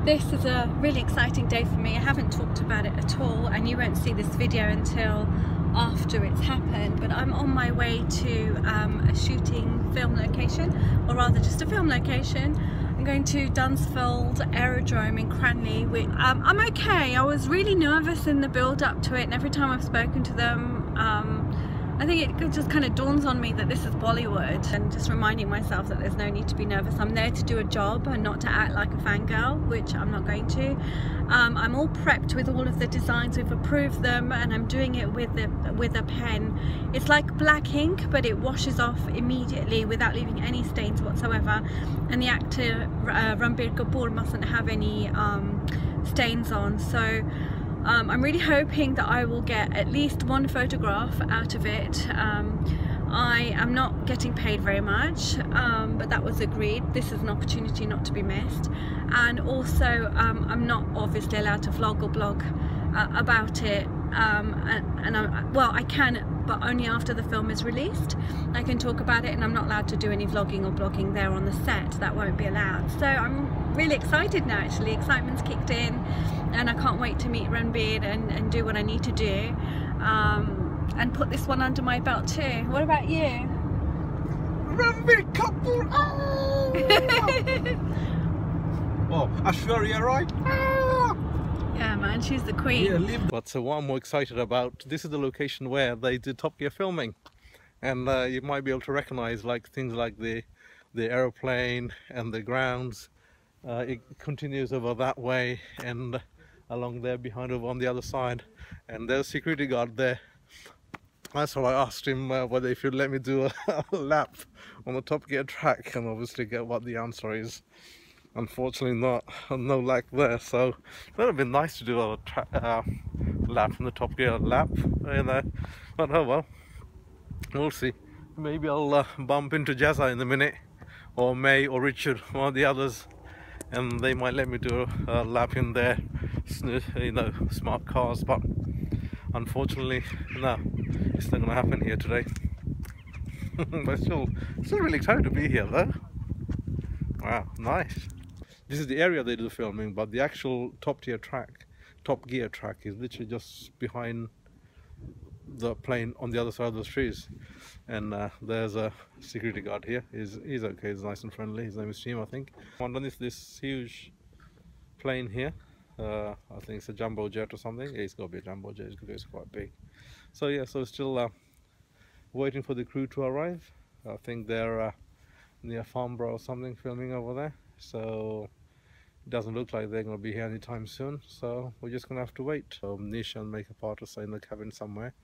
This is a really exciting day for me. I haven't talked about it at all, and you won't see this video until after it's happened, but I'm on my way to a shooting film location, or rather just a film location. I'm going to Dunsfold Aerodrome in Cranley. I'm okay. I was really nervous in the build up to it, and every time I've spoken to them, I think it just kind of dawns on me that this is Bollywood, and just reminding myself that there's no need to be nervous. I'm there to do a job and not to act like a fangirl, which I'm not going to. I'm all prepped with all of the designs, we've approved them, and I'm doing it with a pen. It's like black ink, but it washes off immediately without leaving any stains whatsoever, and the actor Ranbir Kapoor mustn't have any stains on. So I'm really hoping that I will get at least one photograph out of it. I am not getting paid very much, but that was agreed. This is an opportunity not to be missed. And also I'm not obviously allowed to vlog or blog about it, well, I can, but only after the film is released. I can talk about it, and I'm not allowed to do any vlogging or blogging there on the set. That won't be allowed. So I'm really excited now, actually. Excitement's kicked in, and I can't wait to meet Ranbir and do what I need to do, and put this one under my belt too. What about you? Ranbir Kapoor! Oh, Ashwarya right? Yeah, man, she's the queen. Yeah, but so what I'm more excited about, this is the location where they did Top Gear filming, and you might be able to recognize like things like the aeroplane and the grounds. It continues over that way and along there behind over on the other side, and there's a security guard there. That's why I asked him whether if he'd let me do a lap on the Top Gear track, and obviously get what the answer is. Unfortunately not, no lag there, so it would have been nice to do a lap from the Top Gear lap, you know, but oh well, we'll see. Maybe I'll bump into Jazza in a minute, or May or Richard, one of the others, and they might let me do a lap in their, you know, smart cars, but unfortunately, no, it's not going to happen here today. But still really excited to be here though. Wow, nice. This is the area they do the filming, but the actual Top Gear track is literally just behind the plane on the other side of the trees. And there's a security guard here. He's okay, he's nice and friendly. His name is Jim, I think. Underneath this huge plane here, I think it's a jumbo jet or something. Yeah, it's got to be a jumbo jet because it's quite big. So yeah, so still waiting for the crew to arrive. I think they're near Farnborough or something, filming over there, so it doesn't look like they're going to be here anytime soon, so we're just going to have to wait. So Nisha and makeup artist are in the cabin somewhere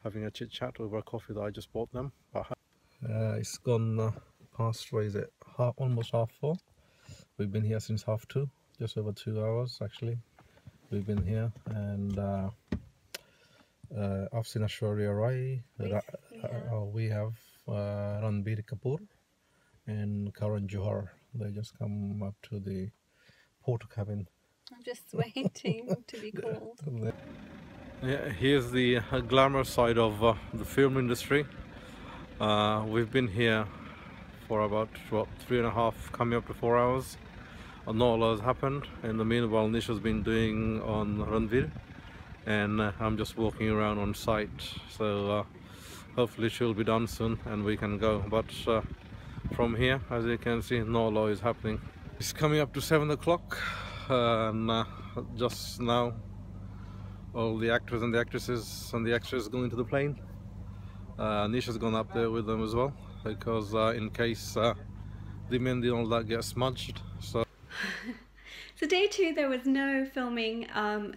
having a chit chat over a coffee that I just bought them. It's gone past, what is it, almost 4:30. We've been here since 2:30, just over 2 hours actually we've been here, and I've seen Ashwarya Rai, we have Ranbir Kapoor and Karan Johar. They just come up to the porter cabin. I'm just waiting to be called. Yeah, here's the glamour side of the film industry. We've been here for about, what, 3.5, coming up to 4 hours. Not a lot has happened. In the meanwhile, Nisha's been doing on Ranbir, and I'm just walking around on site. So hopefully she'll be done soon and we can go. But from here, as you can see, no law is happening. It's coming up to 7 o'clock, and just now all the actors and the actresses and the extras going to the plane. Nisha's gone up there with them as well, because in case the Mendi and all that get smudged. So day 2, there was no filming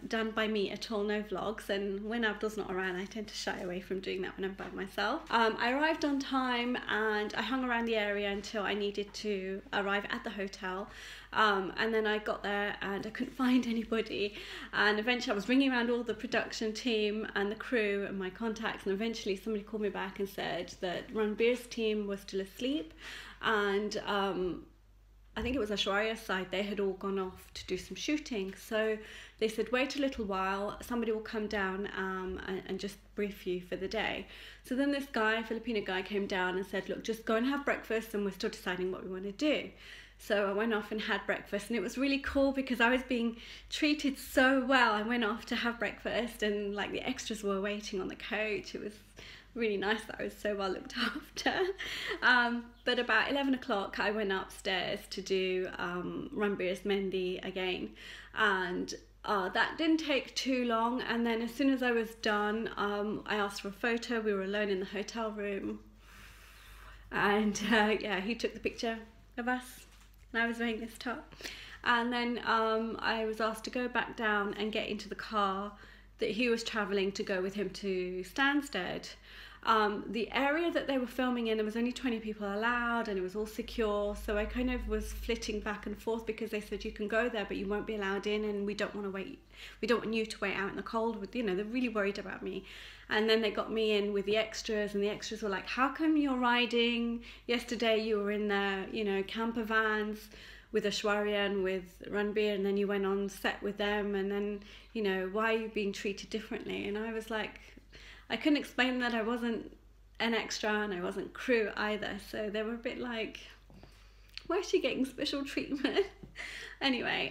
done by me at all, no vlogs, and when Abdul's not around I tend to shy away from doing that when I'm by myself. I arrived on time and I hung around the area until I needed to arrive at the hotel, and then I got there and I couldn't find anybody, and eventually I was ringing around all the production team and the crew and my contacts, and eventually somebody called me back and said that Ranbir's team was still asleep, and I think it was Ashwarya's side, they had all gone off to do some shooting. So they said, wait a little while, somebody will come down and just brief you for the day. So then this guy, Filipino guy, came down and said, look, just go and have breakfast and we're still deciding what we want to do. So I went off and had breakfast, and it was really cool because I was being treated so well. I went off to have breakfast, and like the extras were waiting on the coach. It was really nice that I was so well looked after. But about 11 o'clock I went upstairs to do Ranbir's Mehndi again, and that didn't take too long. And then as soon as I was done, I asked for a photo. We were alone in the hotel room, and yeah, he took the picture of us, and I was wearing this top. And then I was asked to go back down and get into the car that he was travelling to go with him to Stansted. The area that they were filming in, there was only 20 people allowed, and it was all secure, so I kind of was flitting back and forth because they said you can go there but you won't be allowed in, and we don't want you to wait out in the cold with, you know, they're really worried about me. And then they got me in with the extras, and the extras were like, how come you're riding? Yesterday you were in the, you know, camper vans with Aishwarya and with Ranbir, and then you went on set with them, and then, you know, why are you being treated differently? And I was like, I couldn't explain that I wasn't an extra and I wasn't crew either, so they were a bit like, why is she getting special treatment? Anyway,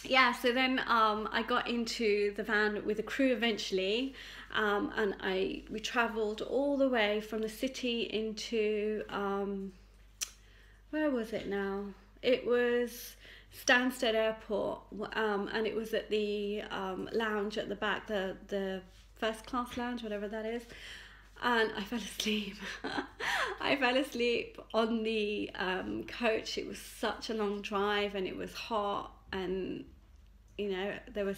yeah, so then I got into the van with the crew eventually, and we travelled all the way from the city into, where was it now? It was Stansted Airport, and it was at the lounge at the back, the first class lounge, whatever that is, and I fell asleep. I fell asleep on the coach. It was such a long drive, and it was hot, and you know, I was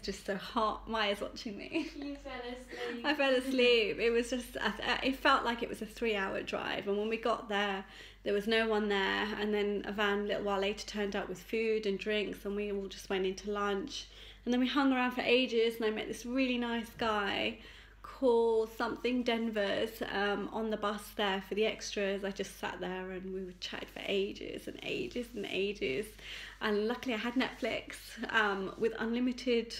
just so hot. Maya's watching me. You fell asleep. I fell asleep. It was just, it felt like it was a 3-hour drive, and when we got there was no one there, and then a van a little while later turned up with food and drinks, and we all just went into lunch. And then we hung around for ages, and I met this really nice guy called something Denver's on the bus there for the extras. I just sat there and we would chat for ages and ages and ages. And luckily I had Netflix with unlimited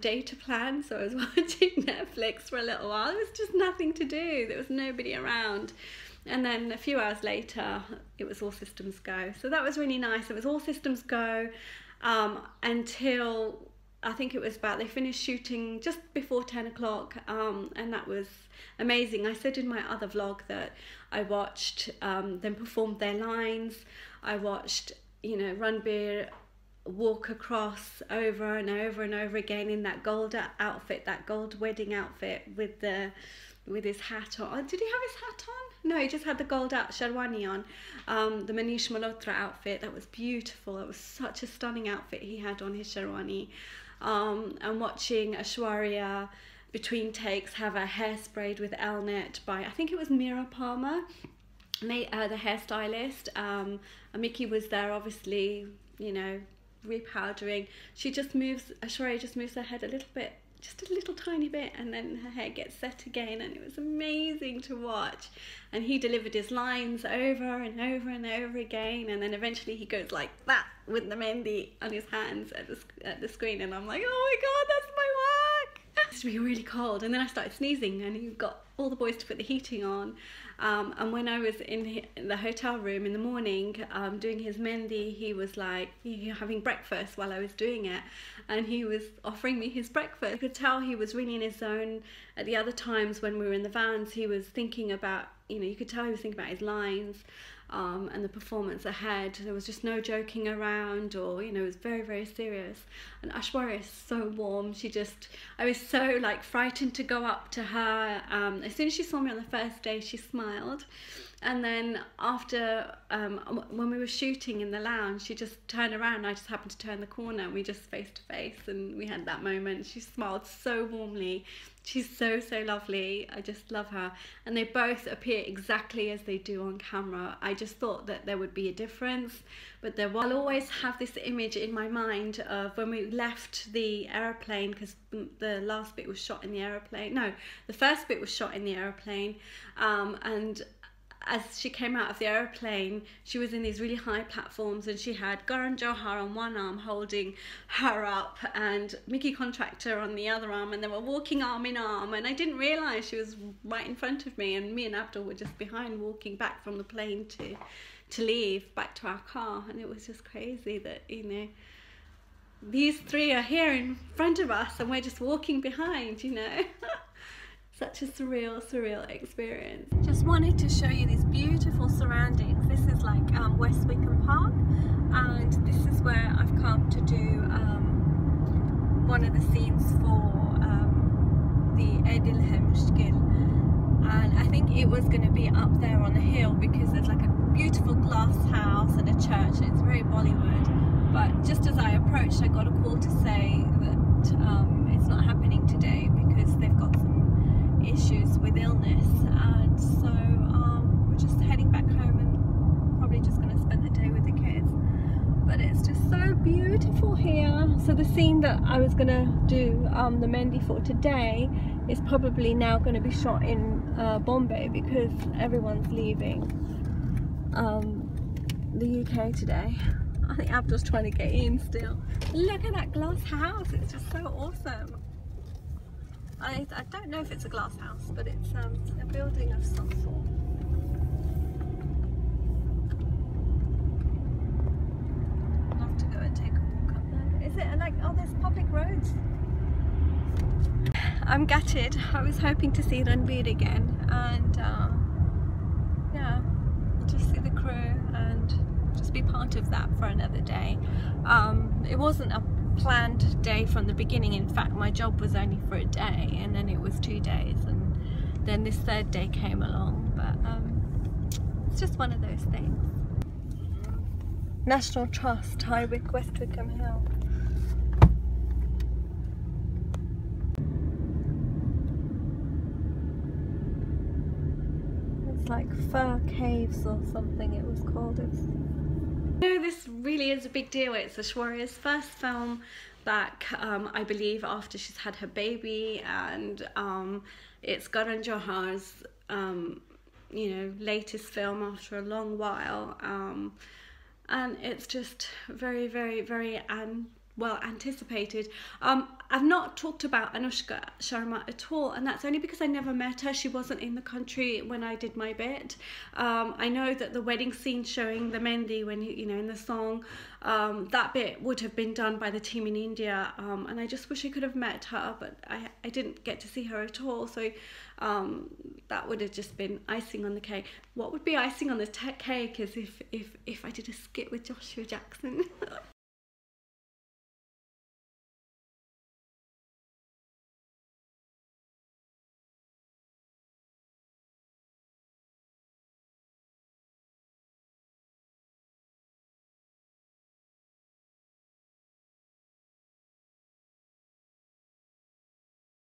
data plan, so I was watching Netflix for a little while. There was just nothing to do. There was nobody around. And then a few hours later, it was all systems go. So that was really nice. It was all systems go until I think it was about, they finished shooting just before 10 o'clock, and that was amazing. I said in my other vlog that I watched them perform their lines. I watched, you know, Ranbir walk across over and over and over again in that gold outfit, that gold wedding outfit with his hat on. Did he have his hat on? No, he just had the gold sherwani on, the Manish Malhotra outfit. That was beautiful. It was such a stunning outfit he had on, his sherwani. And watching Aishwarya between takes have her hair sprayed with Elnet by, I think it was Mira Palmer, the hairstylist. Mickey was there, obviously, you know, repowdering. Aishwarya just moves her head a little bit, just a little tiny bit, and then her hair gets set again, and it was amazing to watch. And he delivered his lines over and over and over again, and then eventually he goes like that with the mehndi on his hands at the screen, and I'm like, oh my god, that's my work. It used to be really cold, and then I started sneezing, and he got all the boys to put the heating on. And when I was in the hotel room in the morning doing his mehndi, he was like having breakfast while I was doing it, and he was offering me his breakfast. I could tell he was really in his zone. At the other times when we were in the vans, he was thinking about, you know, you could tell he was thinking about his lines and the performance ahead. There was just no joking around, or, you know, it was very, very serious. And Aishwarya is so warm. I was so like frightened to go up to her. As soon as she saw me on the first day, she smiled. And then after, when we were shooting in the lounge, she just turned around. I just happened to turn the corner, and we just face to face, and we had that moment. She smiled so warmly. She's so, so lovely. I just love her. And they both appear exactly as they do on camera. I just thought that there would be a difference, but I'll always have this image in my mind of when we left the aeroplane, because the last bit was shot in the aeroplane. No, the first bit was shot in the aeroplane, and as she came out of the aeroplane, she was in these really high platforms, and she had Karan Johar on one arm holding her up and Mickey Contractor on the other arm, and they were walking arm in arm, and I didn't realise she was right in front of me, and me and Abdul were just behind walking back from the plane to leave back to our car. And it was just crazy that, you know, these three are here in front of us and we're just walking behind, you know. Such a surreal experience. Just wanted to show you these beautiful surroundings. This is like West Wickham Park, and this is where I've come to do one of the scenes for the Mushkil, and I think it was going to be up there on the hill because there's like a beautiful glass house and a church, and it's very Bollywood. But just as I approached, I got a call to say that it's not happening today because they've got some issues with illness, and so we're just heading back home and probably just going to spend the day with the kids. But it's just so beautiful here. So the scene that I was going to do the Mendi for today is probably now going to be shot in Bombay because everyone's leaving the UK today. I think Abdul's trying to get in still. Look at that glass house, it's just so awesome. I don't know if it's a glass house, but it's a building of some sort. I'll have to go and take a walk up there. Is it like, oh, there's public roads? I'm gutted. I was hoping to see Ranbir again, and yeah, just see the crew and just be part of that for another day. It wasn't a planned day from the beginning. In fact, my job was only for a day, and then it was 2 days, and then this third day came along. But it's just one of those things. National Trust, High Wycombe, West Wickham Hill. It's like Fur Caves or something it was called. No, this really is a big deal. It's Aishwarya's first film back, I believe, after she's had her baby, and it's Karan Johar's, you know, latest film after a long while, and it's just very well anticipated. I've not talked about Anushka Sharma at all, and that's only because I never met her. She wasn't in the country when I did my bit. I know that the wedding scene showing the Mendi, when you know, in the song, that bit would have been done by the team in India, and I just wish I could have met her, but I didn't get to see her at all. So that would have just been icing on the cake. What would be icing on the cake is if I did a skit with Joshua Jackson.